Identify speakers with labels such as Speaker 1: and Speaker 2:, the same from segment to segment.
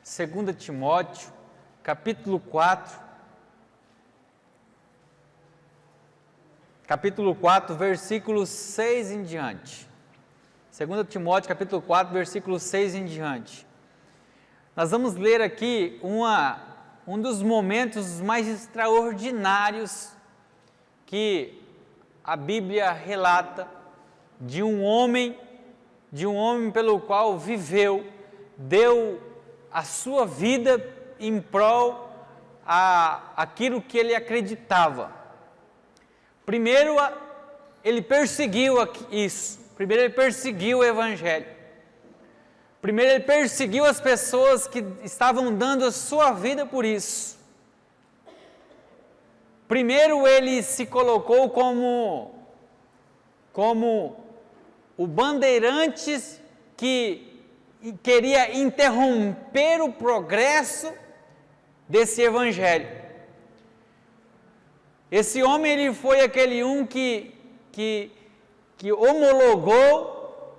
Speaker 1: 2 Timóteo, capítulo 4, versículos 6 em diante. 2 Timóteo, capítulo 4, versículo 6 em diante. Nós vamos ler aqui um dos momentos mais extraordinários que a Bíblia relata de um homem pelo qual viveu, deu a sua vida em prol aquilo que ele acreditava. Primeiro, ele perseguiu isso. Primeiro, ele perseguiu o Evangelho. Primeiro, ele perseguiu as pessoas que estavam dando a sua vida por isso. Primeiro, ele se colocou como o bandeirante que queria interromper o progresso desse Evangelho. Esse homem, ele foi aquele que homologou,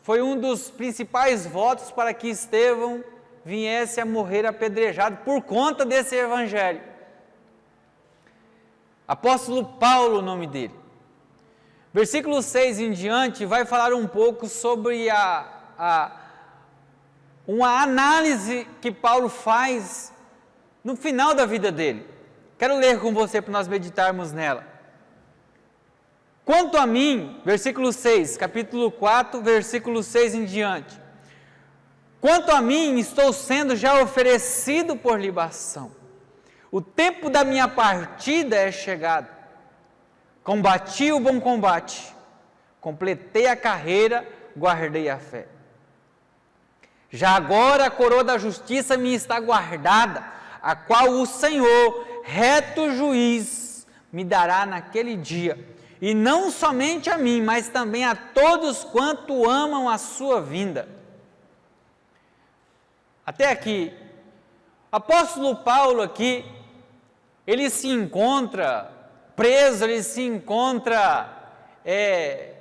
Speaker 1: foi um dos principais votos para que Estevão viesse a morrer apedrejado por conta desse Evangelho. Apóstolo Paulo, o nome dele. Versículo 6 em diante vai falar um pouco sobre uma análise que Paulo faz no final da vida dele. Quero ler com você para nós meditarmos nela. Quanto a mim, versículo 6, capítulo 4, versículo 6 em diante. Quanto a mim, estou sendo já oferecido por libação. O tempo da minha partida é chegado. Combati o bom combate, completei a carreira, guardei a fé. Já agora a coroa da justiça me está guardada, a qual o Senhor, reto juiz, me dará naquele dia, e não somente a mim, mas também a todos quanto amam a sua vinda. Até aqui, apóstolo Paulo aqui, ele se encontra preso, ele se encontra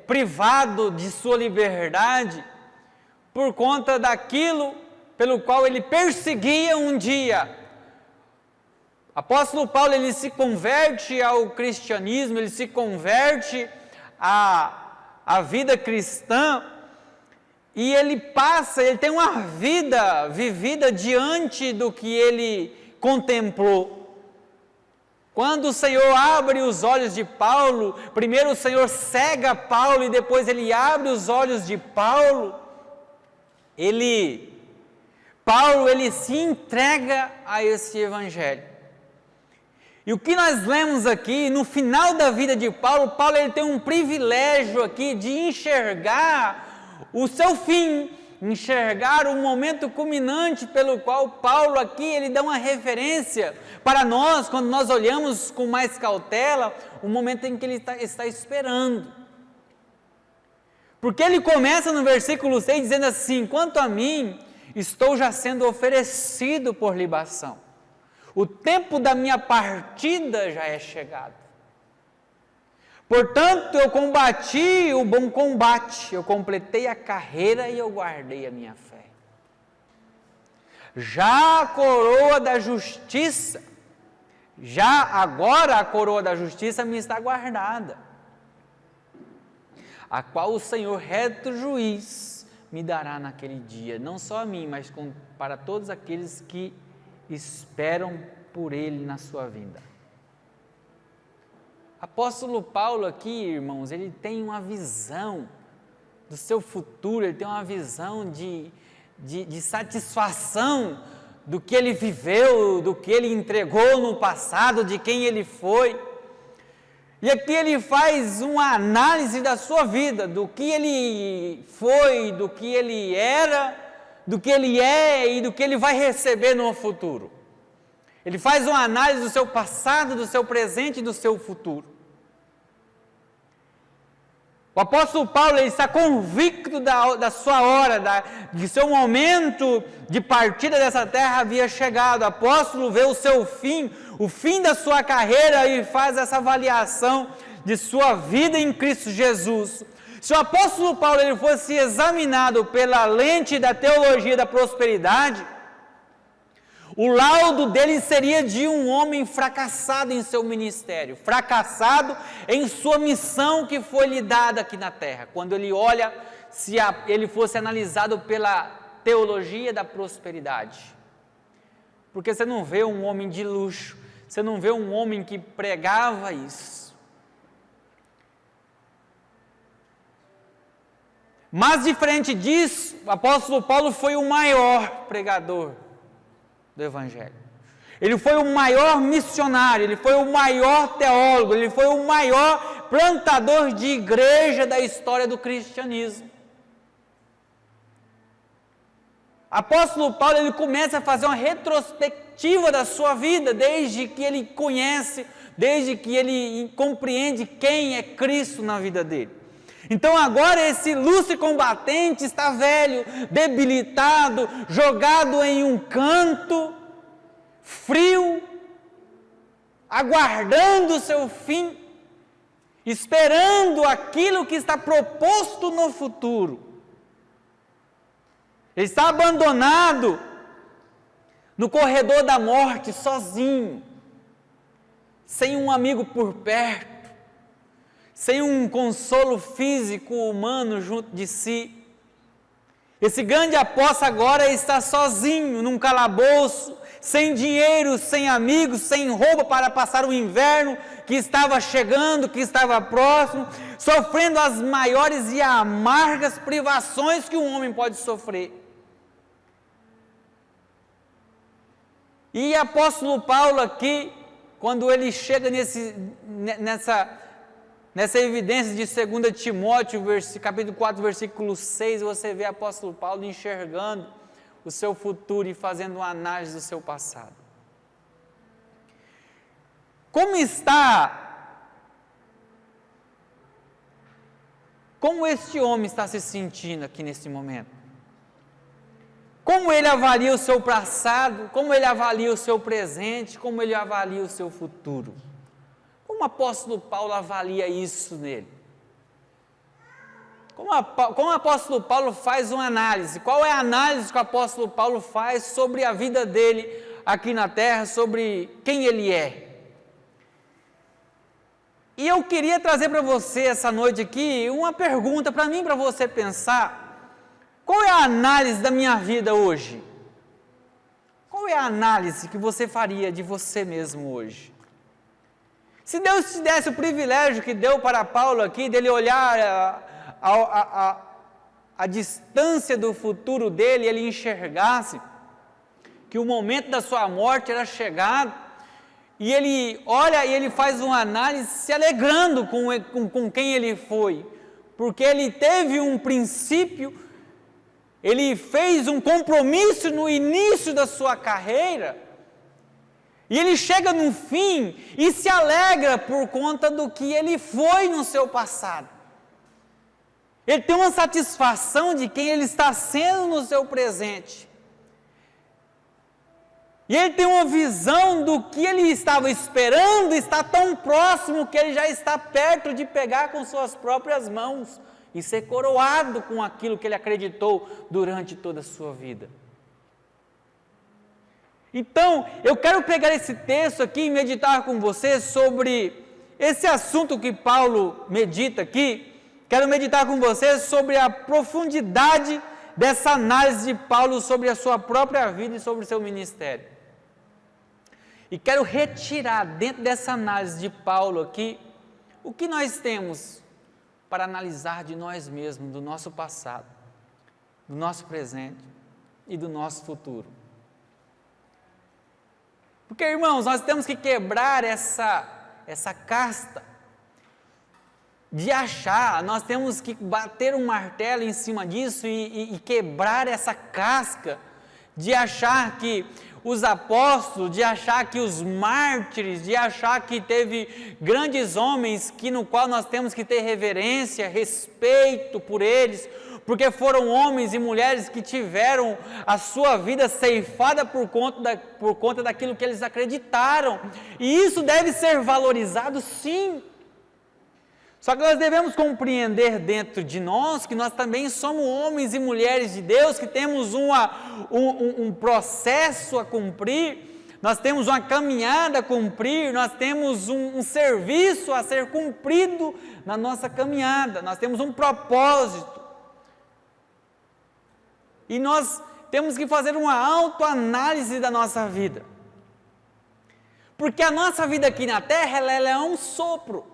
Speaker 1: privado de sua liberdade, por conta daquilo pelo qual ele perseguia um dia. Apóstolo Paulo, ele se converte ao cristianismo, ele se converte à vida cristã, e ele tem uma vida vivida diante do que ele contemplou. Quando o Senhor abre os olhos de Paulo, primeiro o Senhor cega Paulo e depois ele abre os olhos de Paulo, Paulo se entrega a esse Evangelho. E o que nós lemos aqui, no final da vida de Paulo, ele tem um privilégio aqui de enxergar o seu fim, enxergar o momento culminante pelo qual Paulo aqui, ele dá uma referência para nós, quando nós olhamos com mais cautela, o momento em que ele está esperando. Porque ele começa no versículo 6 dizendo assim: quanto a mim, estou já sendo oferecido por libação. O tempo da minha partida já é chegado. Portanto, eu combati o bom combate, eu completei a carreira e eu guardei a minha fé. Já a coroa da justiça, agora a coroa da justiça me está guardada, a qual o Senhor, reto juiz, me dará naquele dia, não só a mim, mas para todos aqueles que esperam por Ele na sua vinda. Apóstolo Paulo aqui, irmãos, ele tem uma visão do seu futuro, ele tem uma visão de satisfação do que ele viveu, do que ele entregou no passado, de quem ele foi. E aqui ele faz uma análise da sua vida, do que ele foi, do que ele era, do que ele é e do que ele vai receber no futuro. Ele faz uma análise do seu passado, do seu presente e do seu futuro. O apóstolo Paulo, ele está convicto da sua hora, de seu momento de partida dessa terra havia chegado. O apóstolo vê o seu fim, o fim da sua carreira e faz essa avaliação de sua vida em Cristo Jesus. Se o apóstolo Paulo ele fosse examinado pela lente da teologia da prosperidade, O laudo dele seria de um homem fracassado em seu ministério, fracassado em sua missão que foi lhe dada aqui na terra. Quando ele olha, se ele fosse analisado pela teologia da prosperidade. Porque você não vê um homem de luxo, você não vê um homem que pregava isso. Mas diferente disso, o apóstolo Paulo foi o maior pregador do Evangelho. Ele foi o maior missionário, ele foi o maior teólogo, ele foi o maior plantador de igreja da história do cristianismo. Apóstolo Paulo, ele começa a fazer uma retrospectiva da sua vida, desde que ele conhece, desde que ele compreende quem é Cristo na vida dele. Então agora esse ilustre combatente está velho, debilitado, jogado em um canto, frio, aguardando o seu fim, esperando aquilo que está proposto no futuro. Ele está abandonado no corredor da morte, sozinho, sem um amigo por perto, sem um consolo físico humano junto de si. Esse grande apóstolo agora está sozinho num calabouço, sem dinheiro, sem amigos, sem roupa para passar o inverno que estava chegando, que estava próximo, sofrendo as maiores e amargas privações que um homem pode sofrer. E apóstolo Paulo aqui, quando ele chega nessa evidência de 2 Timóteo, capítulo 4, versículo 6, você vê apóstolo Paulo enxergando o seu futuro e fazendo uma análise do seu passado. Como este homem está se sentindo aqui nesse momento? Como ele avalia o seu passado, como ele avalia o seu presente, como ele avalia o seu futuro? Como o apóstolo Paulo avalia isso nele? Como o apóstolo Paulo faz uma análise? Qual é a análise que o apóstolo Paulo faz sobre a vida dele aqui na terra, sobre quem ele é? E eu queria trazer para você essa noite aqui uma pergunta para mim, para você pensar. Qual é a análise da minha vida hoje? Qual é a análise que você faria de você mesmo hoje? Se Deus te desse o privilégio que deu para Paulo aqui, dele olhar a distância do futuro dele, ele enxergasse que o momento da sua morte era chegado, e ele olha e ele faz uma análise se alegrando com quem ele foi, porque ele teve um princípio, ele fez um compromisso no início da sua carreira, e ele chega no fim e se alegra por conta do que ele foi no seu passado. Ele tem uma satisfação de quem ele está sendo no seu presente. E ele tem uma visão do que ele estava esperando, está tão próximo que ele já está perto de pegar com suas próprias mãos e ser coroado com aquilo que ele acreditou durante toda a sua vida. Então, eu quero pegar esse texto aqui e meditar com você sobre esse assunto que Paulo medita aqui. Quero meditar com você sobre a profundidade dessa análise de Paulo sobre a sua própria vida e sobre o seu ministério. E quero retirar dentro dessa análise de Paulo aqui o que nós temos para analisar de nós mesmos, do nosso passado, do nosso presente e do nosso futuro. Porque, irmãos, nós temos que quebrar essa casta de achar, nós temos que bater um martelo em cima disso e quebrar essa casca de achar que os apóstolos, de achar que os mártires, de achar que teve grandes homens no qual nós temos que ter reverência, respeito por eles, porque foram homens e mulheres que tiveram a sua vida ceifada por conta daquilo que eles acreditaram, e isso deve ser valorizado, sim. Só que nós devemos compreender dentro de nós que nós também somos homens e mulheres de Deus, que temos um processo a cumprir, nós temos uma caminhada a cumprir, nós temos um serviço a ser cumprido na nossa caminhada, nós temos um propósito. E nós temos que fazer uma autoanálise da nossa vida. Porque a nossa vida aqui na terra, ela é um sopro.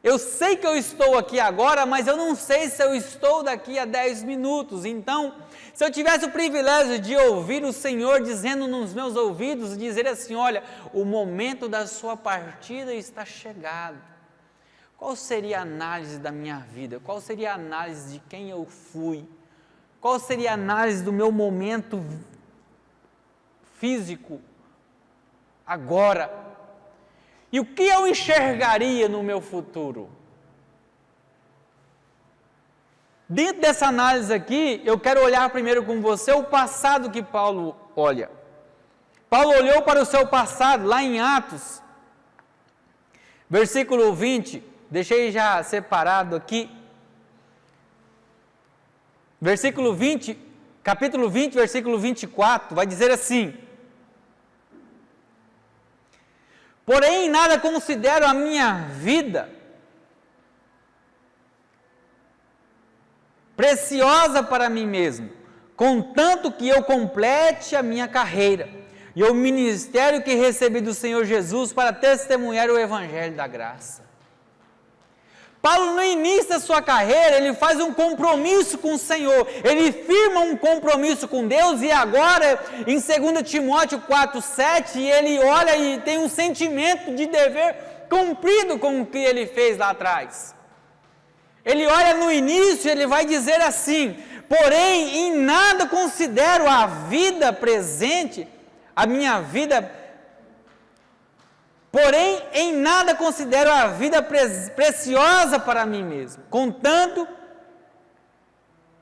Speaker 1: Eu sei que eu estou aqui agora, mas eu não sei se eu estou daqui a 10 minutos. Então, se eu tivesse o privilégio de ouvir o Senhor dizendo nos meus ouvidos, dizer assim, olha, o momento da sua partida está chegado. Qual seria a análise da minha vida? Qual seria a análise de quem eu fui? Qual seria a análise do meu momento físico agora? E o que eu enxergaria no meu futuro? Dentro dessa análise aqui, eu quero olhar primeiro com você o passado que Paulo olha. Paulo olhou para o seu passado, lá em Atos, versículo 20, deixei já separado aqui. Versículo 20, capítulo 20, versículo 24, vai dizer assim: porém, em nada considero a minha vida preciosa para mim mesmo, contanto que eu complete a minha carreira e o ministério que recebi do Senhor Jesus para testemunhar o Evangelho da graça. Paulo, no início da sua carreira, ele faz um compromisso com o Senhor, ele firma um compromisso com Deus, e agora, em 2 Timóteo 4,7, ele olha e tem um sentimento de dever cumprido com o que ele fez lá atrás. Ele olha no início, ele vai dizer assim: porém, em nada considero a vida presente, a minha vida. Porém, em nada considero a vida preciosa para mim mesmo, contanto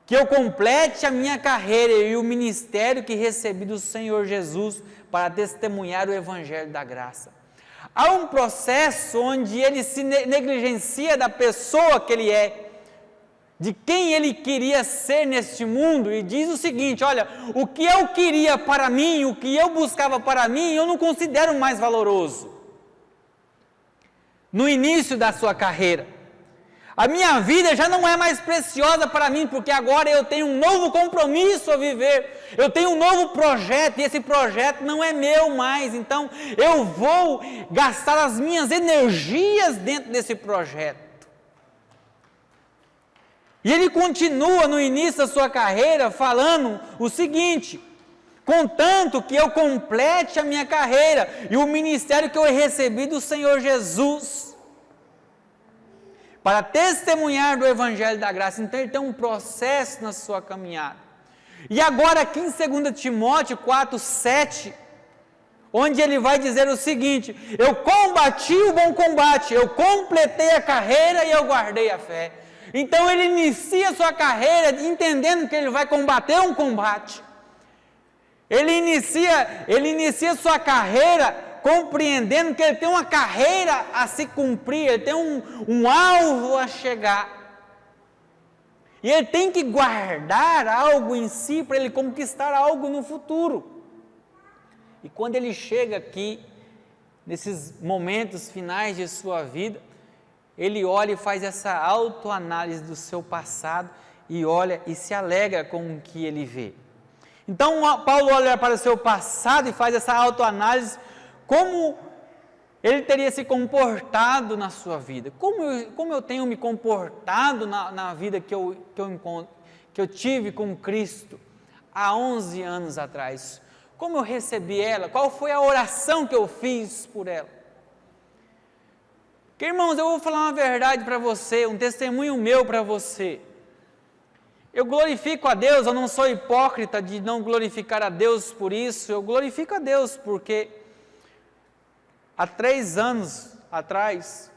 Speaker 1: que eu complete a minha carreira e o ministério que recebi do Senhor Jesus para testemunhar o Evangelho da graça. Há um processo onde ele se negligencia da pessoa que ele é, de quem ele queria ser neste mundo, e diz o seguinte: olha, o que eu queria para mim, o que eu buscava para mim, eu não considero mais valoroso. No início da sua carreira, a minha vida já não é mais preciosa para mim, porque agora eu tenho um novo compromisso a viver, eu tenho um novo projeto, e esse projeto não é meu mais, então eu vou gastar as minhas energias dentro desse projeto. E ele continua no início da sua carreira falando o seguinte: contanto que eu complete a minha carreira e o ministério que eu recebi do Senhor Jesus, para testemunhar do Evangelho da graça. Então ele tem um processo na sua caminhada. E agora aqui em 2 Timóteo 4,7, onde ele vai dizer o seguinte: eu combati o bom combate, eu completei a carreira e eu guardei a fé. Então ele inicia a sua carreira entendendo que ele vai combater um combate. Ele inicia sua carreira compreendendo que ele tem uma carreira a se cumprir, ele tem um alvo a chegar. E ele tem que guardar algo em si para ele conquistar algo no futuro. E quando ele chega aqui, nesses momentos finais de sua vida, ele olha e faz essa autoanálise do seu passado e olha e se alegra com o que ele vê. Então, Paulo olha para o seu passado e faz essa autoanálise, como ele teria se comportado na sua vida. Como eu tenho me comportado na vida que eu tive com Cristo há 11 anos atrás. Como eu recebi ela? Qual foi a oração que eu fiz por ela? Porque, irmãos, eu vou falar uma verdade para você, um testemunho meu para você. Eu glorifico a Deus, eu não sou hipócrita de não glorificar a Deus por isso, eu glorifico a Deus porque há 3 anos atrás,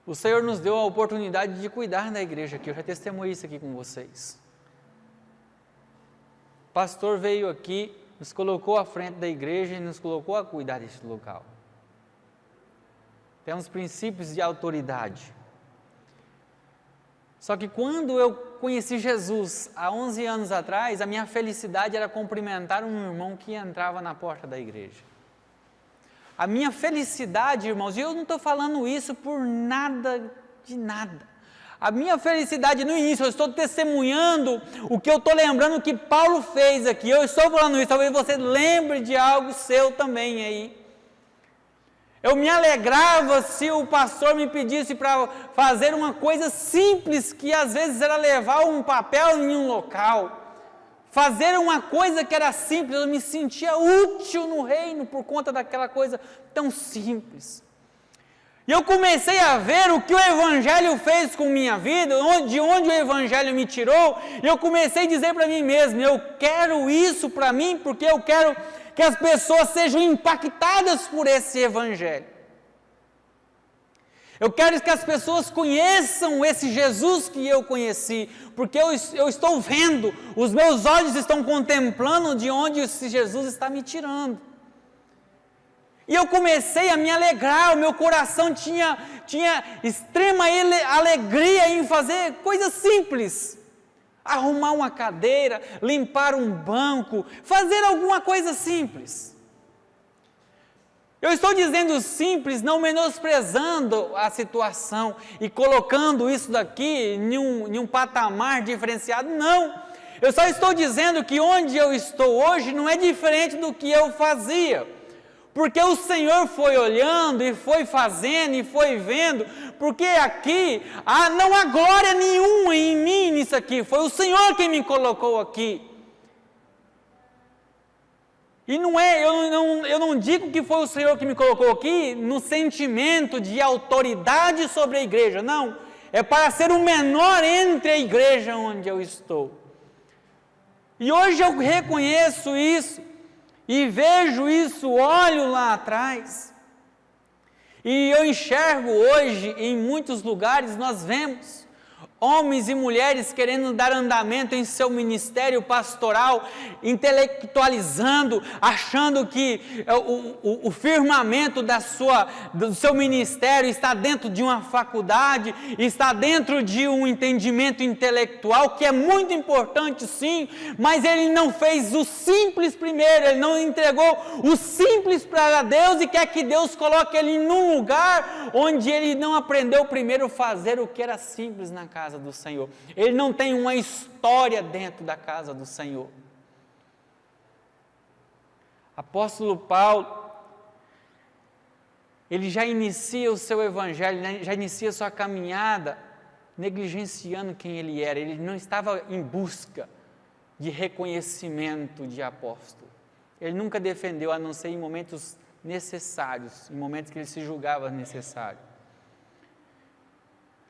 Speaker 1: o Senhor nos deu a oportunidade de cuidar da igreja aqui, eu já testemunhei isso aqui com vocês. O pastor veio aqui, nos colocou à frente da igreja e nos colocou a cuidar deste local. temos princípios de autoridade. Só que quando eu conheci Jesus, há 11 anos atrás, a minha felicidade era cumprimentar um irmão que entrava na porta da igreja. A minha felicidade, irmãos, e eu não estou falando isso por nada de nada. A minha felicidade no início, eu estou testemunhando o que eu estou lembrando que Paulo fez aqui. Eu estou falando isso, talvez você lembre de algo seu também aí. Eu me alegrava se o pastor me pedisse para fazer uma coisa simples, que às vezes era levar um papel em um local. Fazer uma coisa que era simples, eu me sentia útil no reino por conta daquela coisa tão simples. E eu comecei a ver o que o Evangelho fez com minha vida, de onde o Evangelho me tirou, e eu comecei a dizer para mim mesmo, eu quero isso para mim, porque eu quero que as pessoas sejam impactadas por esse Evangelho. Eu quero que as pessoas conheçam esse Jesus que eu conheci, porque eu estou vendo, os meus olhos estão contemplando de onde esse Jesus está me tirando. E eu comecei a me alegrar, o meu coração tinha extrema alegria em fazer coisas simples. Arrumar uma cadeira, limpar um banco, fazer alguma coisa simples. Eu estou dizendo simples, não menosprezando a situação e colocando isso daqui em um patamar diferenciado, não. Eu só estou dizendo que onde eu estou hoje não é diferente do que eu fazia. Porque o Senhor foi olhando e foi fazendo e foi vendo, porque aqui não há glória nenhuma em mim nisso aqui, foi o Senhor quem me colocou aqui. E eu não digo que foi o Senhor que me colocou aqui no sentimento de autoridade sobre a igreja, não, é para ser o menor entre a igreja onde eu estou. E hoje eu reconheço isso. E vejo isso, olho lá atrás, e eu enxergo hoje, em muitos lugares nós vemos, homens e mulheres querendo dar andamento em seu ministério pastoral, intelectualizando, achando que o firmamento do seu ministério está dentro de uma faculdade, está dentro de um entendimento intelectual, que é muito importante sim, mas ele não fez o simples primeiro, ele não entregou o simples para Deus e quer que Deus coloque ele num lugar onde ele não aprendeu primeiro a fazer o que era simples na casa do Senhor. Ele não tem uma história dentro da casa do Senhor. Apóstolo Paulo, ele já inicia o seu evangelho, já inicia a sua caminhada, negligenciando quem ele era. Ele não estava em busca de reconhecimento de apóstolo. Ele nunca defendeu, a não ser em momentos necessários, em momentos que ele se julgava necessário.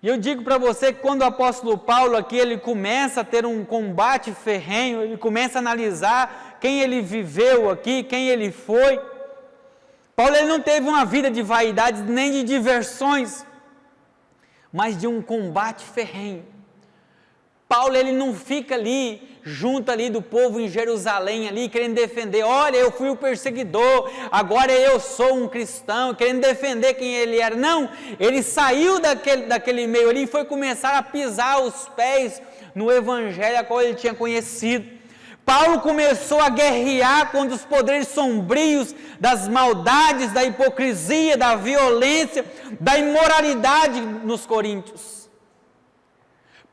Speaker 1: E eu digo para você que quando o apóstolo Paulo aqui, ele começa a ter um combate ferrenho, ele começa a analisar quem ele viveu aqui, quem ele foi. Paulo ele não teve uma vida de vaidades nem de diversões, mas de um combate ferrenho. Paulo ele não fica ali, junto ali do povo em Jerusalém, ali querendo defender, olha eu fui o perseguidor, agora eu sou um cristão, querendo defender quem ele era. Não, ele saiu daquele meio ali e foi começar a pisar os pés no evangelho a qual ele tinha conhecido. Paulo começou a guerrear contra os poderes sombrios das maldades, da hipocrisia, da violência, da imoralidade nos coríntios.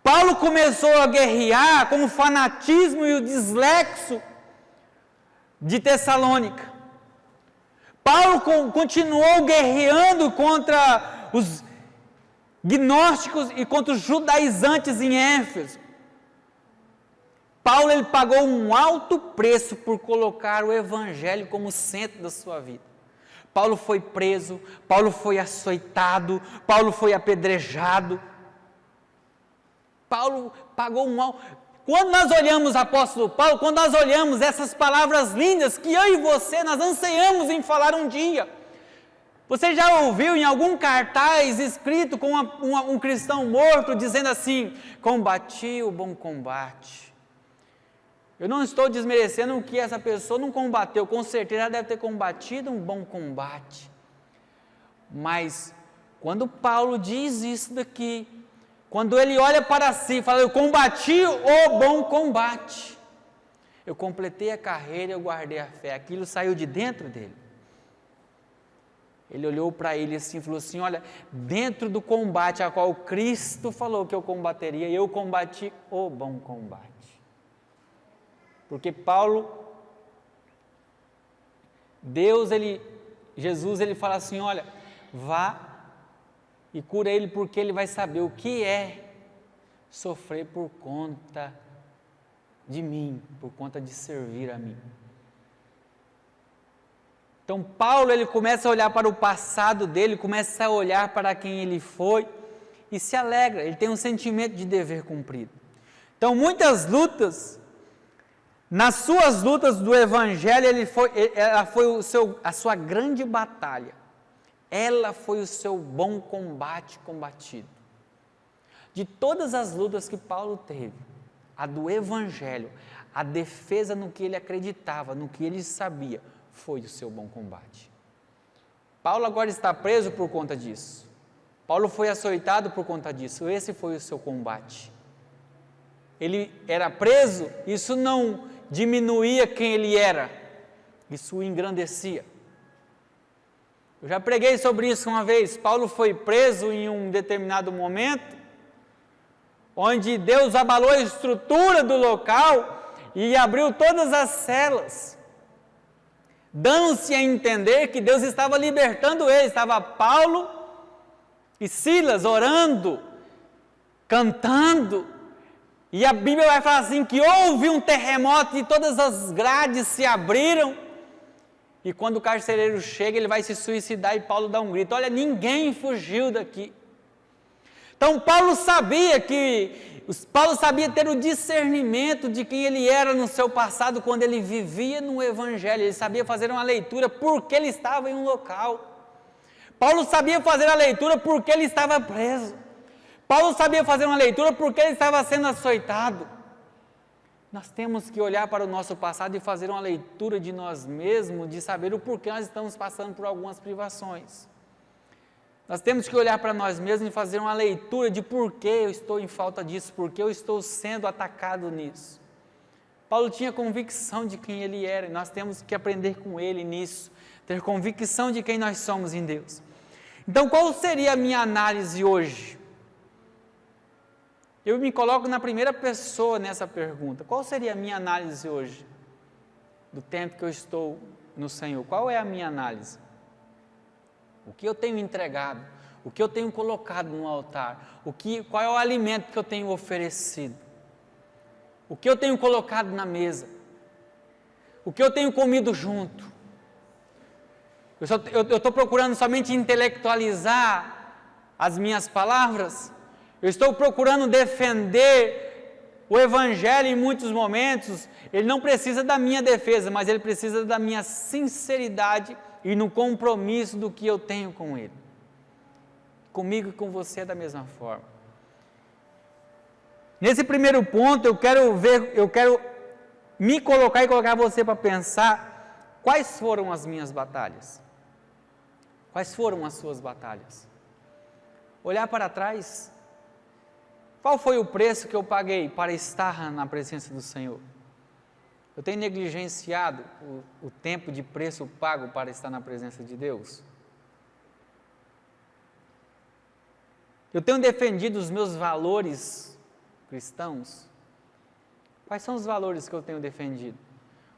Speaker 1: Paulo começou a guerrear com o fanatismo e o desleixo de Tessalônica. Paulo continuou guerreando contra os gnósticos e contra os judaizantes em Éfeso. Paulo ele pagou um alto preço por colocar o evangelho como centro da sua vida. Paulo foi preso, Paulo foi açoitado, Paulo foi apedrejado. Paulo pagou um mal. Quando nós olhamos apóstolo Paulo, quando nós olhamos essas palavras lindas que eu e você, nós anseiamos em falar um dia. Você já ouviu em algum cartaz escrito com um cristão morto, dizendo assim, combati o bom combate. Eu não estou desmerecendo que essa pessoa não combateu, com certeza ela deve ter combatido um bom combate. Mas quando Paulo diz isso daqui, quando ele olha para si e fala, eu combati o bom combate, eu completei a carreira, eu guardei a fé, aquilo saiu de dentro dele. Ele olhou para ele assim e falou assim, olha, dentro do combate a qual Cristo falou que eu combateria, eu combati o bom combate. Porque Jesus ele fala assim, olha, vá e cura ele, porque ele vai saber o que é sofrer por conta de mim, por conta de servir a mim. Então Paulo ele começa a olhar para o passado dele, começa a olhar para quem ele foi e se alegra, ele tem um sentimento de dever cumprido. Então muitas lutas, nas suas lutas do Evangelho, ela foi a sua grande batalha, ela foi o seu bom combate combatido. De todas as lutas que Paulo teve, a do Evangelho, a defesa no que ele acreditava, no que ele sabia, foi o seu bom combate. Paulo agora está preso por conta disso. Paulo foi açoitado por conta disso. Esse foi o seu combate. Ele era preso, isso não diminuía quem ele era, isso o engrandecia. Eu já preguei sobre isso uma vez. Paulo foi preso em um determinado momento, onde Deus abalou a estrutura do local e abriu todas as celas, dando-se a entender que Deus estava libertando ele. Estava Paulo e Silas orando, cantando, e a Bíblia vai falar assim, que houve um terremoto e todas as grades se abriram, e quando o carcereiro chega, ele vai se suicidar e Paulo dá um grito, olha, ninguém fugiu daqui. Então Paulo sabia ter o discernimento de quem ele era no seu passado, quando ele vivia no Evangelho, ele sabia fazer uma leitura porque ele estava em um local. Paulo sabia fazer a leitura porque ele estava preso. Paulo sabia fazer uma leitura porque ele estava sendo açoitado. Nós temos que olhar para o nosso passado e fazer uma leitura de nós mesmos, de saber o porquê nós estamos passando por algumas privações. Nós temos que olhar para nós mesmos e fazer uma leitura de por que eu estou em falta disso, por que eu estou sendo atacado nisso. Paulo tinha convicção de quem ele era, e nós temos que aprender com ele nisso, ter convicção de quem nós somos em Deus. Então, qual seria a minha análise hoje? Eu me coloco na primeira pessoa nessa pergunta. Qual seria a minha análise hoje, do tempo que eu estou no Senhor? Qual é a minha análise? O que eu tenho entregado? O que eu tenho colocado no altar? Qual é o alimento que eu tenho oferecido? O que eu tenho colocado na mesa? O que eu tenho comido junto? Eu estou procurando somente intelectualizar as minhas palavras? Eu estou procurando defender o Evangelho em muitos momentos? Ele não precisa da minha defesa, mas ele precisa da minha sinceridade e no compromisso do que eu tenho com ele. Comigo e com você é da mesma forma. Nesse primeiro ponto, eu quero me colocar e colocar você para pensar quais foram as minhas batalhas. Quais foram as suas batalhas? Olhar para trás. Qual foi o preço que eu paguei para estar na presença do Senhor? Eu tenho negligenciado o tempo de preço pago para estar na presença de Deus? Eu tenho defendido os meus valores cristãos? Quais são os valores que eu tenho defendido?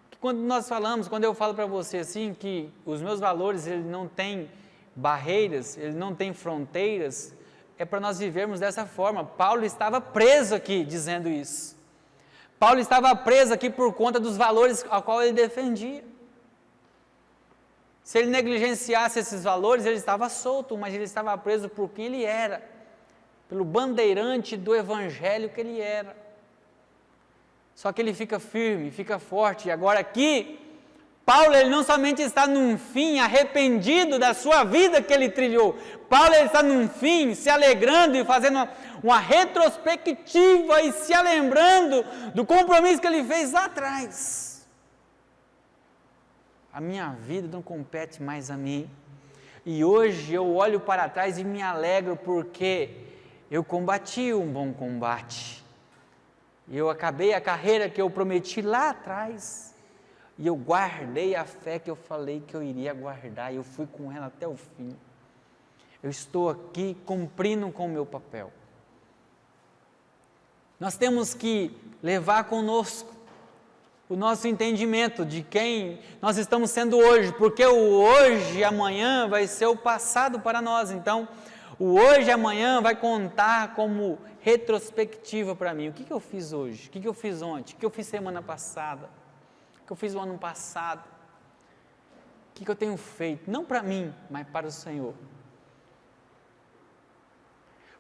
Speaker 1: Porque quando eu falo para você assim, que os meus valores ele não têm barreiras, ele não tem fronteiras, é para nós vivermos dessa forma. Paulo estava preso aqui dizendo isso. Paulo estava preso aqui por conta dos valores a qual ele defendia. Se ele negligenciasse esses valores, ele estava solto, mas ele estava preso por quem ele era, pelo bandeirante do Evangelho que ele era. Só que ele fica firme, fica forte, e agora aqui, Paulo ele não somente está num fim arrependido da sua vida que ele trilhou, Paulo ele está num fim se alegrando e fazendo uma retrospectiva e se lembrando do compromisso que ele fez lá atrás. A minha vida não compete mais a mim. E hoje eu olho para trás e me alegro porque eu combati um bom combate. Eu acabei a carreira que eu prometi lá atrás. E eu guardei a fé que eu falei que eu iria guardar. E eu fui com ela até o fim. Eu estou aqui cumprindo com o meu papel. Nós temos que levar conosco o nosso entendimento de quem nós estamos sendo hoje, porque o hoje e amanhã vai ser o passado para nós. Então, o hoje e amanhã vai contar como retrospectiva para mim. O que eu fiz hoje? O que eu fiz ontem? O que eu fiz semana passada? O que eu fiz o ano passado? O que eu tenho feito? Não para mim, mas para o Senhor.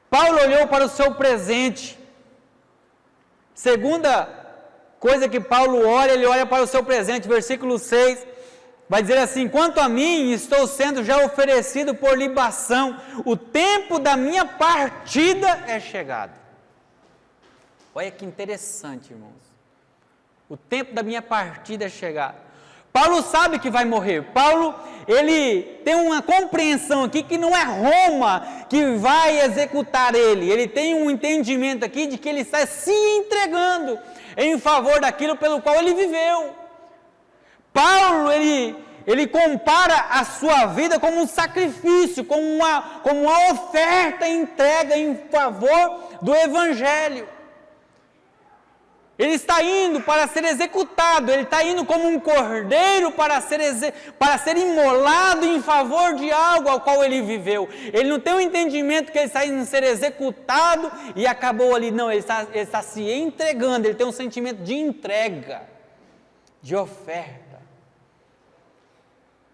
Speaker 1: Paulo olhou para o seu presente. Segunda coisa que Paulo olha, ele olha para o seu presente, versículo 6, vai dizer assim: quanto a mim, estou sendo já oferecido por libação, o tempo da minha partida é chegado. Olha que interessante, irmãos. O tempo da minha partida é chegado. Paulo sabe que vai morrer. Paulo, ele tem uma compreensão aqui que não é Roma que vai executar ele. Ele tem um entendimento aqui de que ele está se entregando em favor daquilo pelo qual ele viveu. Paulo, ele compara a sua vida como um sacrifício, como uma oferta entrega em favor do Evangelho. Ele está indo para ser executado, ele está indo como um cordeiro para ser imolado em favor de algo ao qual ele viveu. Ele não tem o entendimento que ele está indo ser executado e acabou ali, não, ele está se entregando, ele tem um sentimento de entrega, de oferta.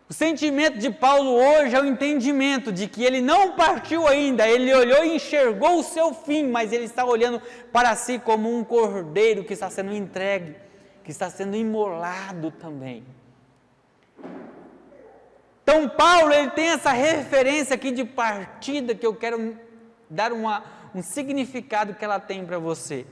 Speaker 1: O sentimento de Paulo hoje é o entendimento de que ele não partiu ainda, ele olhou e enxergou o seu fim, mas ele está olhando para si como um cordeiro que está sendo entregue, que está sendo imolado também. Então Paulo, ele tem essa referência aqui de partida que eu quero dar um significado que ela tem para você.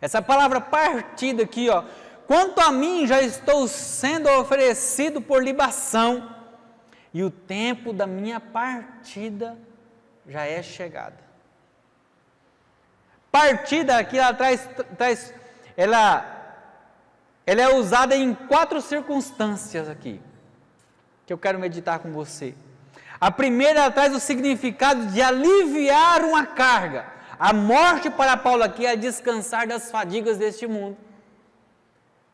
Speaker 1: Essa palavra partida aqui, ó. Quanto a mim, já estou sendo oferecido por libação, e o tempo da minha partida já é chegado. Partida aqui ela é usada em 4 circunstâncias aqui, que eu quero meditar com você. A primeira, ela traz o significado de aliviar uma carga. A morte para Paulo aqui é descansar das fadigas deste mundo.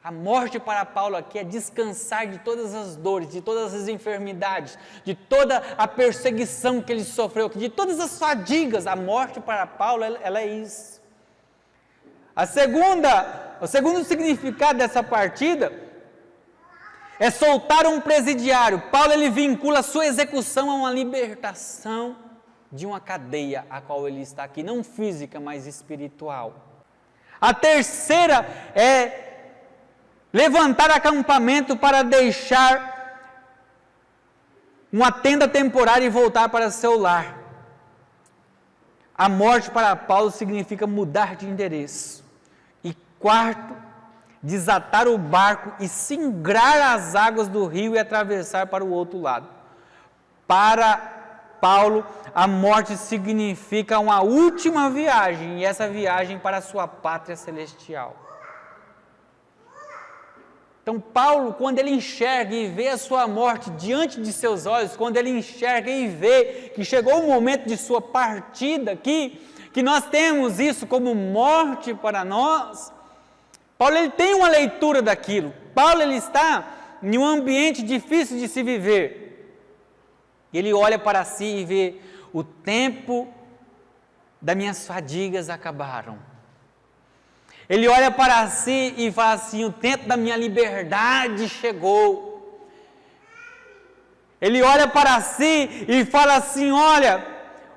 Speaker 1: A morte para Paulo aqui é descansar de todas as dores, de todas as enfermidades, de toda a perseguição que ele sofreu, de todas as fadigas. A morte para Paulo, ela é isso. O segundo significado dessa partida é soltar um presidiário. Paulo, ele vincula a sua execução a uma libertação de uma cadeia a qual ele está aqui, não física, mas espiritual. A terceira é levantar acampamento para deixar uma tenda temporária e voltar para seu lar. A morte para Paulo significa mudar de endereço. E quarto, desatar o barco e singrar as águas do rio e atravessar para o outro lado. Para Paulo, a morte significa uma última viagem, e essa viagem para a sua pátria celestial. Então Paulo, quando ele enxerga e vê a sua morte diante de seus olhos, quando ele enxerga e vê que chegou o momento de sua partida, que nós temos isso como morte para nós, Paulo, ele tem uma leitura daquilo. Paulo, ele está em um ambiente difícil de se viver. Ele olha para si e vê: o tempo das minhas fadigas acabaram. Ele olha para si e fala assim: o tempo da minha liberdade chegou. Ele olha para si e fala assim: olha,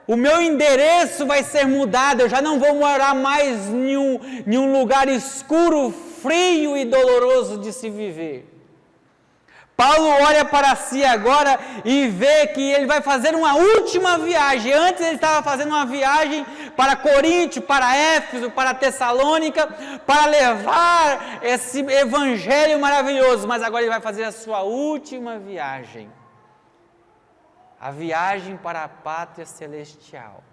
Speaker 1: o meu endereço vai ser mudado, eu já não vou morar mais em um lugar escuro, frio e doloroso de se viver. Paulo olha para si agora e vê que ele vai fazer uma última viagem. Antes ele estava fazendo uma viagem para Corinto, para Éfeso, para Tessalônica, para levar esse evangelho maravilhoso, mas agora ele vai fazer a sua última viagem. a viagem para a pátria celestial.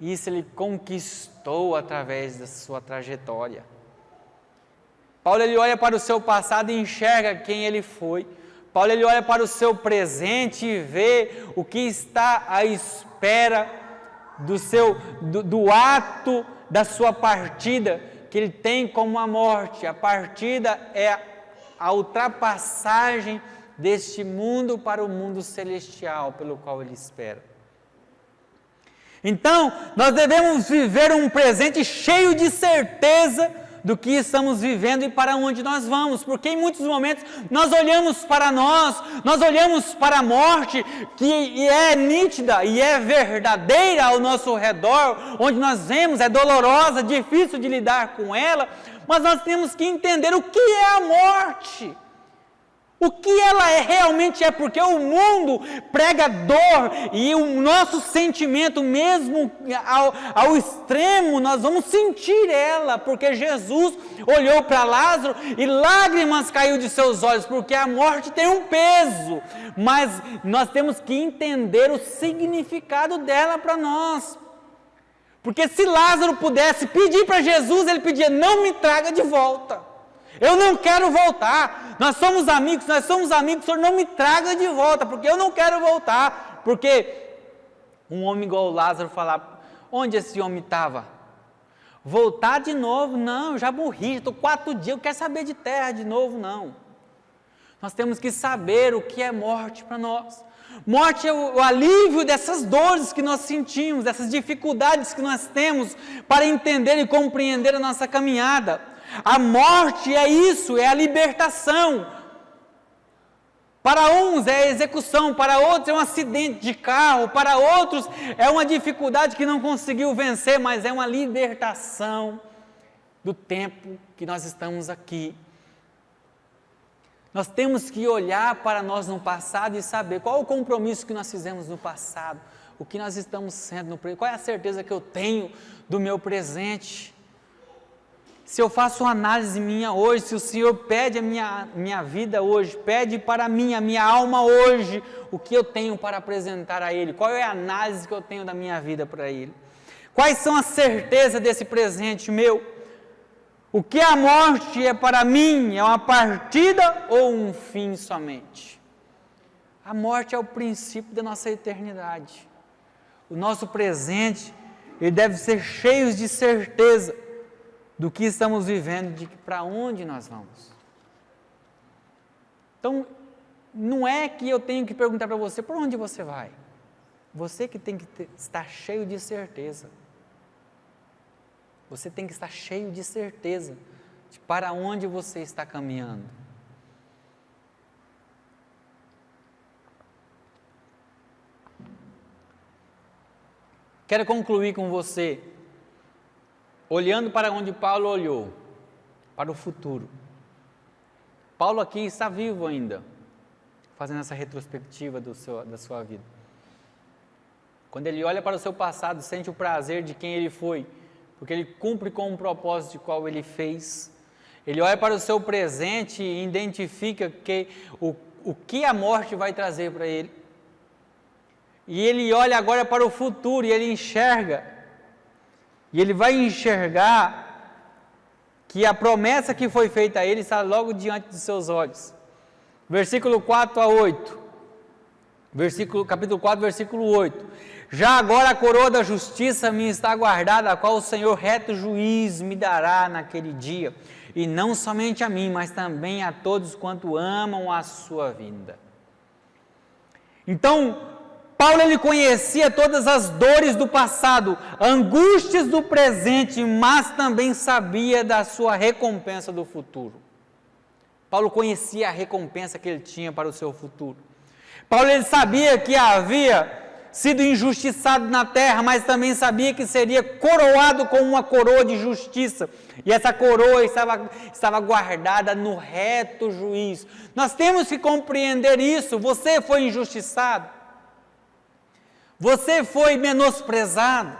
Speaker 1: Isso ele conquistou através da sua trajetória. Paulo ele olha para o seu passado e enxerga quem ele foi. Paulo ele olha para o seu presente e vê o que está à espera do ato da sua partida, que ele tem como a morte. A partida é a ultrapassagem deste mundo para o mundo celestial, pelo qual ele espera. Então, nós devemos viver um presente cheio de certeza do que estamos vivendo e para onde nós vamos, porque em muitos momentos nós olhamos para nós olhamos para a morte, que é nítida e é verdadeira ao nosso redor, onde nós vemos, é dolorosa, difícil de lidar com ela, mas nós temos que entender o que é a morte. O que ela realmente é, porque o mundo prega dor e o nosso sentimento, mesmo ao extremo, nós vamos sentir ela, porque Jesus olhou para Lázaro e lágrimas caiu de seus olhos, porque a morte tem um peso, mas nós temos que entender o significado dela para nós. Porque se Lázaro pudesse pedir para Jesus, ele pedia: não me traga de volta. Eu não quero voltar, nós somos amigos, o Senhor não me traga de volta, porque eu não quero voltar, porque um homem igual o Lázaro falava: onde esse homem estava? Voltar de novo? Não, eu já morri, estou 4 dias, eu quero saber de terra de novo, não. Nós temos que saber o que é morte para nós. Morte é o alívio dessas dores que nós sentimos, dessas dificuldades que nós temos para entender e compreender a nossa caminhada. A morte é isso, é a libertação. Para uns é a execução, para outros é um acidente de carro, para outros é uma dificuldade que não conseguiu vencer, mas é uma libertação do tempo que nós estamos aqui. Nós temos que olhar para nós no passado e saber qual é o compromisso que nós fizemos no passado, o que nós estamos sendo no presente, qual é a certeza que eu tenho do meu presente. Se eu faço uma análise minha hoje, se o Senhor pede a minha vida hoje, pede para mim, a minha alma hoje, o que eu tenho para apresentar a Ele, qual é a análise que eu tenho da minha vida para Ele, quais são as certezas desse presente meu, o que a morte é para mim, é uma partida ou um fim somente? A morte é o princípio da nossa eternidade, o nosso presente, ele deve ser cheio de certeza, do que estamos vivendo, de para onde nós vamos. Então, não é que eu tenho que perguntar para você, por onde você vai? Você que tem que estar cheio de certeza. Você tem que estar cheio de certeza de para onde você está caminhando. Quero concluir com você, olhando para onde Paulo olhou, para o futuro. Paulo aqui está vivo ainda, fazendo essa retrospectiva da sua vida. Quando ele olha para o seu passado, sente o prazer de quem ele foi, porque ele cumpre com o propósito de qual ele fez. Ele olha para o seu presente e identifica o que a morte vai trazer para ele. E ele olha agora para o futuro e ele enxerga. E ele vai enxergar que a promessa que foi feita a ele está logo diante de seus olhos. Versículo 4 a 8. Capítulo 4, versículo 8. Já agora a coroa da justiça me está guardada, a qual o Senhor reto juiz me dará naquele dia. E não somente a mim, mas também a todos quanto amam a sua vinda. Então, Paulo ele conhecia todas as dores do passado, angústias do presente, mas também sabia da sua recompensa do futuro. Paulo conhecia a recompensa que ele tinha para o seu futuro. Paulo ele sabia que havia sido injustiçado na terra, mas também sabia que seria coroado com uma coroa de justiça. E essa coroa estava guardada no reto juízo. Nós temos que compreender isso. Você foi injustiçado. Você foi menosprezado.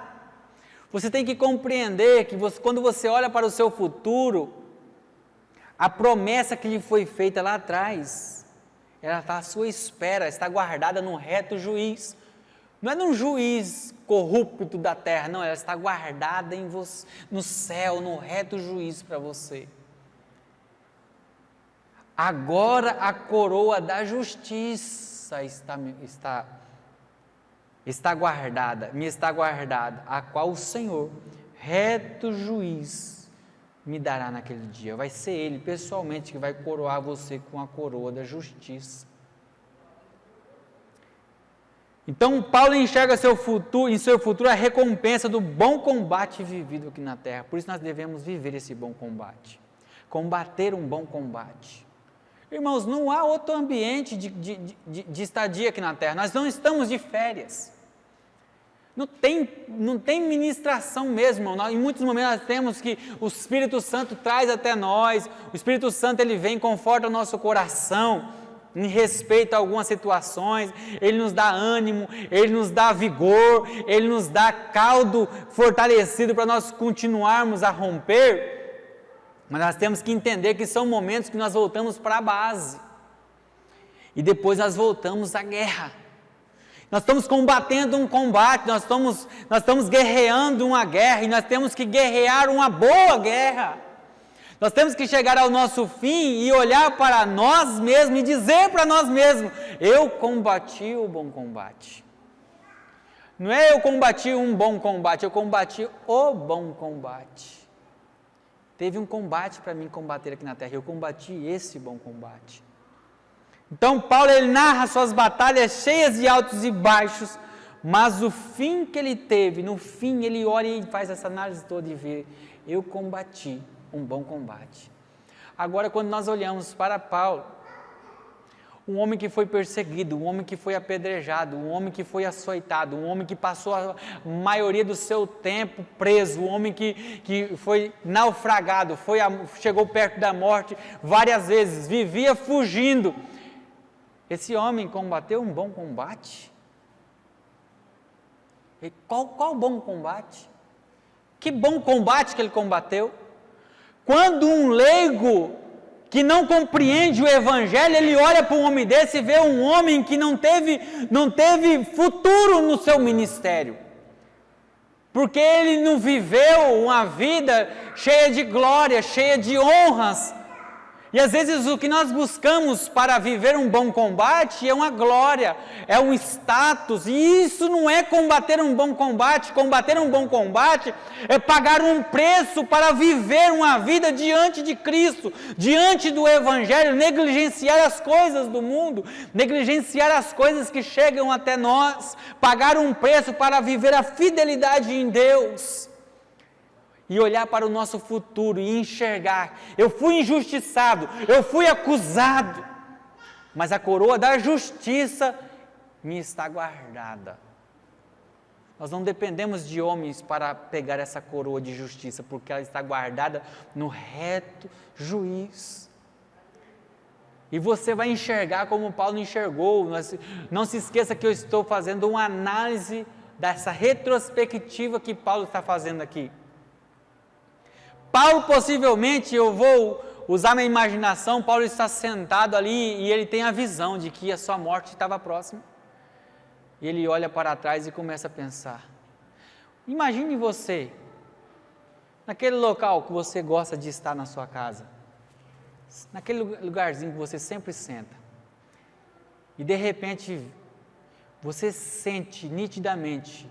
Speaker 1: Você tem que compreender que quando você olha para o seu futuro, a promessa que lhe foi feita lá atrás, ela está à sua espera, está guardada num reto juiz. Não é num juiz corrupto da terra, não, ela está guardada em você, no céu, no reto juiz para você. Agora a coroa da justiça está guardada, me está guardada, a qual o Senhor, reto juiz, me dará naquele dia. Vai ser Ele pessoalmente que vai coroar você com a coroa da justiça. Então Paulo enxerga em seu futuro a recompensa do bom combate vivido aqui na terra. Por isso nós devemos viver esse bom combate, combater um bom combate. Irmãos, não há outro ambiente de estadia aqui na terra, nós não estamos de férias. Não tem ministração mesmo, em muitos momentos nós temos que o Espírito Santo traz até nós, o Espírito Santo ele vem, conforta o nosso coração, em respeito a algumas situações, ele nos dá ânimo, ele nos dá vigor, ele nos dá caldo fortalecido para nós continuarmos a romper, mas nós temos que entender que são momentos que nós voltamos para a base, e depois nós voltamos à guerra. Nós estamos combatendo um combate, nós estamos guerreando uma guerra, e nós temos que guerrear uma boa guerra. Nós temos que chegar ao nosso fim e olhar para nós mesmos e dizer para nós mesmos: eu combati o bom combate. Não é eu combati um bom combate, eu combati o bom combate. Teve um combate para mim combater aqui na terra, eu combati esse bom combate. Então Paulo ele narra suas batalhas cheias de altos e baixos, mas o fim que ele teve, no fim ele olha e faz essa análise toda e vê: eu combati um bom combate. Agora, quando nós olhamos para Paulo, um homem que foi perseguido, um homem que foi apedrejado, um homem que foi açoitado, um homem que passou a maioria do seu tempo preso, um homem que foi naufragado, chegou perto da morte várias vezes, vivia fugindo. Esse homem combateu um bom combate? E qual bom combate? Que bom combate que ele combateu? Quando um leigo que não compreende o Evangelho, ele olha para um homem desse e vê um homem que não teve futuro no seu ministério, porque ele não viveu uma vida cheia de glória, cheia de honras. E às vezes o que nós buscamos para viver um bom combate é uma glória, é um status, e isso não é combater um bom combate. Combater um bom combate é pagar um preço para viver uma vida diante de Cristo, diante do Evangelho, negligenciar as coisas do mundo, negligenciar as coisas que chegam até nós, pagar um preço para viver a fidelidade em Deus. E olhar para o nosso futuro e enxergar: eu fui injustiçado, eu fui acusado, mas a coroa da justiça me está guardada. Nós não dependemos de homens para pegar essa coroa de justiça, porque ela está guardada no reto juiz. E você vai enxergar como Paulo enxergou. Não se esqueça que eu estou fazendo uma análise dessa retrospectiva que Paulo está fazendo aqui. Paulo, possivelmente, eu vou usar minha imaginação, Paulo está sentado ali e ele tem a visão de que a sua morte estava próxima. E ele olha para trás e começa a pensar. Imagine você, naquele local que você gosta de estar na sua casa, naquele lugarzinho que você sempre senta, e de repente, você sente nitidamente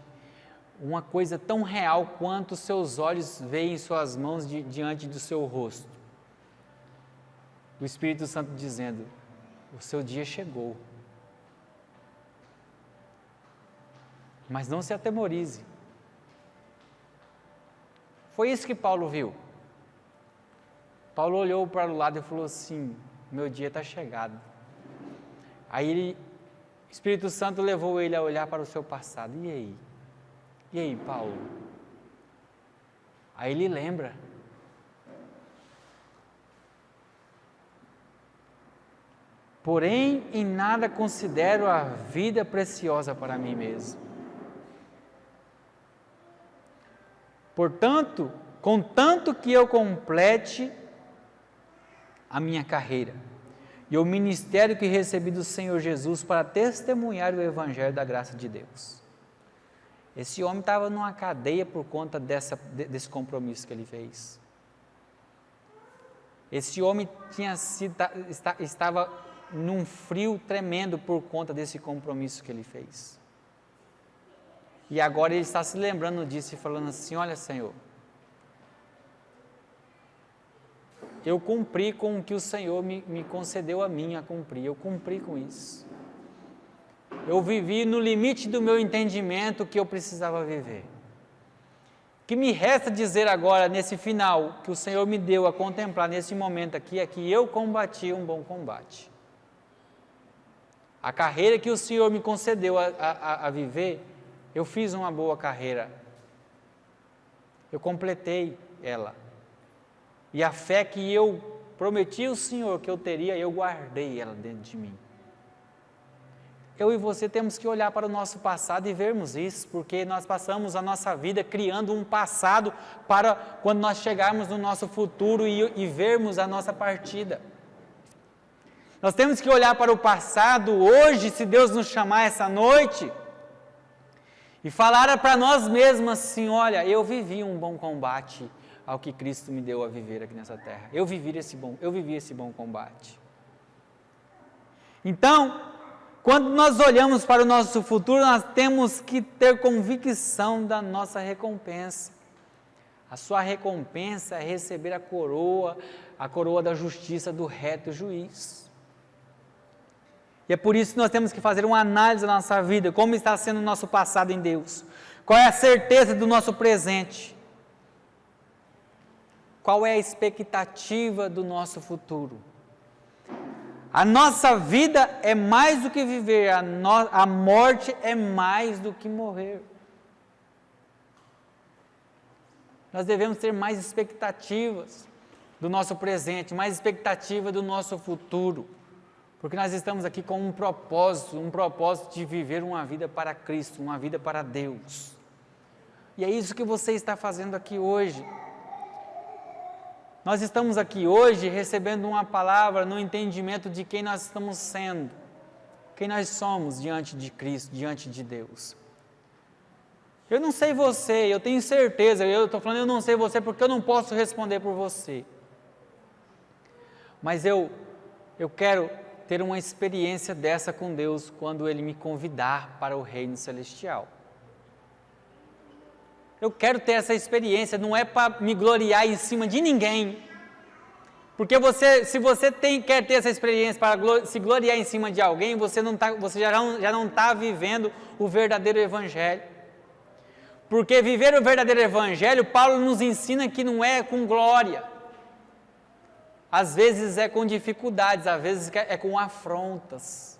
Speaker 1: uma coisa tão real quanto os seus olhos veem em suas mãos diante do seu rosto. O Espírito Santo dizendo: o seu dia chegou. Mas não se atemorize. Foi isso que Paulo viu. Paulo olhou para o lado e falou assim: meu dia está chegado. Aí o Espírito Santo levou ele a olhar para o seu passado. E aí? E aí, Paulo? Aí ele lembra. Porém, em nada considero a vida preciosa para mim mesmo. Portanto, contanto que eu complete a minha carreira e o ministério que recebi do Senhor Jesus para testemunhar o evangelho da graça de Deus. Esse homem estava numa cadeia por conta desse compromisso que ele fez. Esse homem estava num frio tremendo por conta desse compromisso que ele fez. E agora ele está se lembrando disso e falando assim: olha, Senhor, eu cumpri com o que o Senhor me concedeu a mim a cumprir, eu cumpri com isso. Eu vivi no limite do meu entendimento que eu precisava viver. O que me resta dizer agora, nesse final, que o Senhor me deu a contemplar nesse momento aqui, é que eu combati um bom combate. A carreira que o Senhor me concedeu a viver, eu fiz uma boa carreira. Eu completei ela. E a fé que eu prometi ao Senhor que eu teria, eu guardei ela dentro de mim. Eu e você temos que olhar para o nosso passado e vermos isso, porque nós passamos a nossa vida criando um passado para quando nós chegarmos no nosso futuro e vermos a nossa partida. Nós temos que olhar para o passado hoje, se Deus nos chamar essa noite, e falar para nós mesmos assim: olha, eu vivi um bom combate ao que Cristo me deu a viver aqui nessa terra. Eu vivi esse bom combate. Então, quando nós olhamos para o nosso futuro, nós temos que ter convicção da nossa recompensa. A sua recompensa é receber a coroa da justiça do reto juiz. E é por isso que nós temos que fazer uma análise da nossa vida, como está sendo o nosso passado em Deus, qual é a certeza do nosso presente, qual é a expectativa do nosso futuro. A nossa vida é mais do que viver, a morte é mais do que morrer. Nós devemos ter mais expectativas do nosso presente, mais expectativa do nosso futuro, porque nós estamos aqui com um propósito de viver uma vida para Cristo, uma vida para Deus. E é isso que você está fazendo aqui hoje. Nós estamos aqui hoje recebendo uma palavra no entendimento de quem nós estamos sendo, quem nós somos diante de Cristo, diante de Deus. Eu não sei você, eu tenho certeza, eu estou falando eu não sei você porque eu não posso responder por você. Mas eu quero ter uma experiência dessa com Deus quando Ele me convidar para o reino celestial. Eu quero ter essa experiência, não é para me gloriar em cima de ninguém. Porque se você quer ter essa experiência para se gloriar em cima de alguém, você já não está vivendo o verdadeiro evangelho. Porque viver o verdadeiro evangelho, Paulo nos ensina que não é com glória. Às vezes é com dificuldades, às vezes é com afrontas.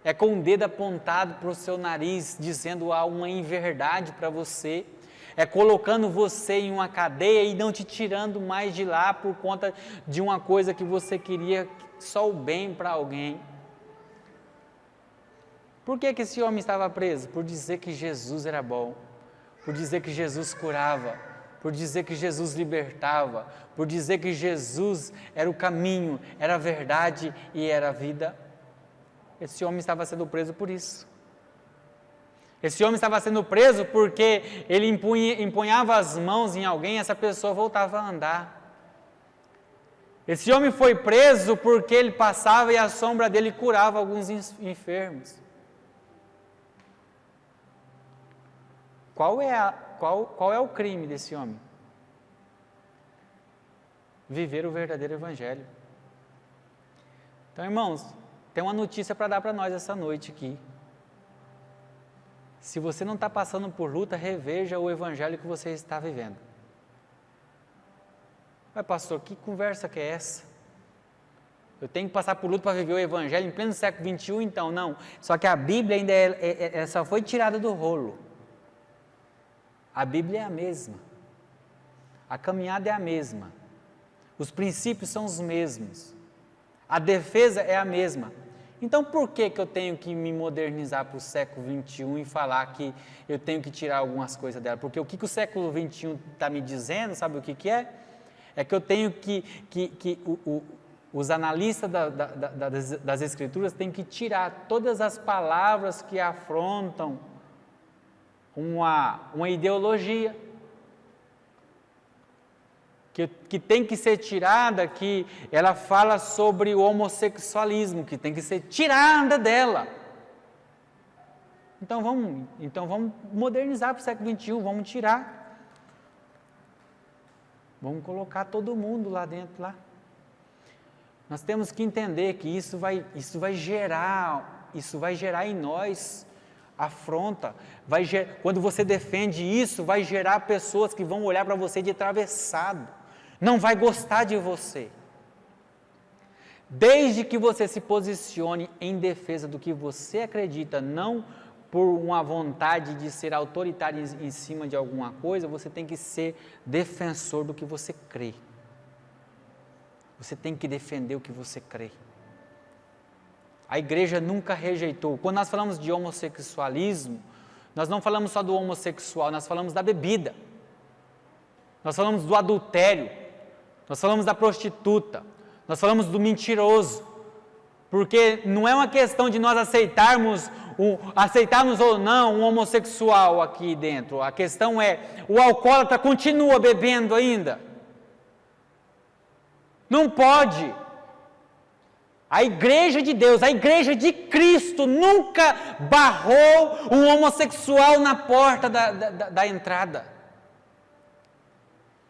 Speaker 1: É com o dedo apontado para o seu nariz, dizendo uma inverdade para você. É colocando você em uma cadeia e não te tirando mais de lá por conta de uma coisa que você queria só o bem para alguém. Por que esse homem estava preso? Por dizer que Jesus era bom, por dizer que Jesus curava, por dizer que Jesus libertava, por dizer que Jesus era o caminho, era a verdade e era a vida. Esse homem estava sendo preso por isso. Esse homem estava sendo preso porque ele empunhava as mãos em alguém e essa pessoa voltava a andar. Esse homem foi preso porque ele passava e a sombra dele curava alguns enfermos. Qual é o crime desse homem? Viver o verdadeiro evangelho. Então, irmãos, tem uma notícia para dar para nós essa noite aqui. Se você não está passando por luta, reveja o evangelho que você está vivendo. Mas pastor, que conversa que é essa? Eu tenho que passar por luta para viver o evangelho em pleno século XXI? Então, não. Só que a Bíblia ainda só foi tirada do rolo. A Bíblia é a mesma. A caminhada é a mesma. Os princípios são os mesmos. A defesa é a mesma. Então, por que eu tenho que me modernizar para o século XXI e falar que eu tenho que tirar algumas coisas dela? Porque o que o século XXI está me dizendo, sabe o que é? É que eu tenho que os analistas das Escrituras têm que tirar todas as palavras que afrontam uma ideologia, que tem que ser tirada, que ela fala sobre o homossexualismo, que tem que ser tirada dela. Então vamos modernizar para o século XXI, vamos tirar. Vamos colocar todo mundo lá dentro, lá. Nós temos que entender que isso vai gerar em nós afronta. Quando você defende isso, vai gerar pessoas que vão olhar para você de atravessado. Não vai gostar de você. Desde que você se posicione em defesa do que você acredita, não por uma vontade de ser autoritário em cima de alguma coisa, você tem que ser defensor do que você crê. Você tem que defender o que você crê. A igreja nunca rejeitou. Quando nós falamos de homossexualismo, nós não falamos só do homossexual, nós falamos da bebida. Nós falamos do adultério. Nós falamos da prostituta. Nós falamos do mentiroso. Porque não é uma questão de nós aceitarmos ou não um homossexual aqui dentro. A questão é, o alcoólatra continua bebendo ainda? Não pode. A igreja de Deus, a igreja de Cristo nunca barrou um homossexual na porta da entrada.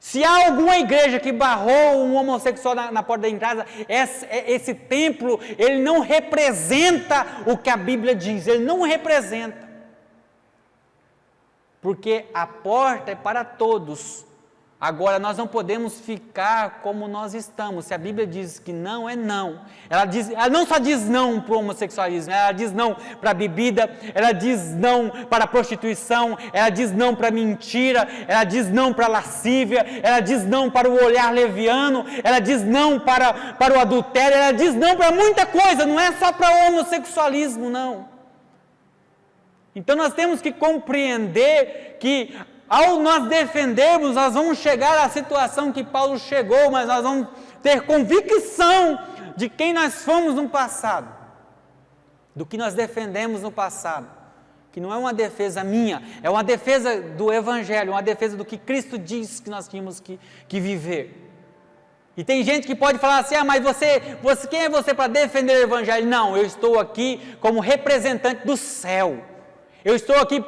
Speaker 1: Se há alguma igreja que barrou um homossexual na porta da entrada, esse templo, ele não representa o que a Bíblia diz, ele não representa. Porque a porta é para todos. Agora, nós não podemos ficar como nós estamos. Se a Bíblia diz que não, é não. Ela não só diz não para o homossexualismo, ela diz não para a bebida, ela diz não para a prostituição, ela diz não para a mentira, ela diz não para a lascívia, ela diz não para o olhar leviano, ela diz não para o adultério, ela diz não para muita coisa, não é só para o homossexualismo, não. Então, nós temos que compreender que ao nós defendermos, nós vamos chegar à situação que Paulo chegou, mas nós vamos ter convicção de quem nós fomos no passado, do que nós defendemos no passado, que não é uma defesa minha, é uma defesa do Evangelho, uma defesa do que Cristo disse que nós tínhamos que viver. E tem gente que pode falar assim, mas quem é você para defender o Evangelho? Não, eu estou aqui como representante do céu. Eu estou aqui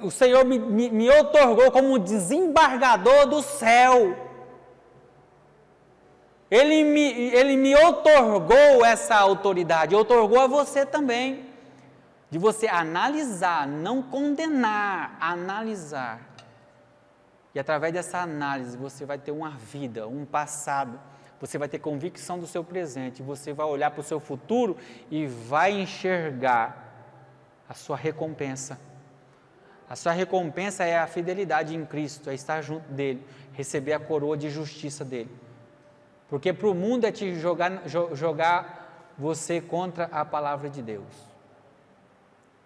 Speaker 1: o Senhor me outorgou como desembargador do céu. Ele me outorgou essa autoridade, outorgou a você também. De você analisar, não condenar, analisar. E através dessa análise você vai ter uma vida, um passado. Você vai ter convicção do seu presente. Você vai olhar para o seu futuro e vai enxergar a sua recompensa. A sua recompensa é a fidelidade em Cristo, é estar junto dele, receber a coroa de justiça dele. Porque para o mundo é te jogar você contra a palavra de Deus.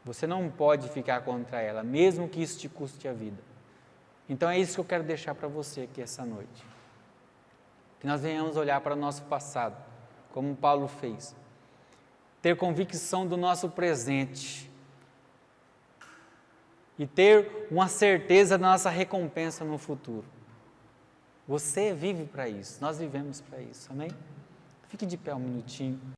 Speaker 1: Você não pode ficar contra ela, mesmo que isso te custe a vida. Então é isso que eu quero deixar para você aqui essa noite. Que nós venhamos olhar para o nosso passado, como Paulo fez. Ter convicção do nosso presente. E ter uma certeza da nossa recompensa no futuro. Você vive para isso, nós vivemos para isso, amém? Fique de pé um minutinho.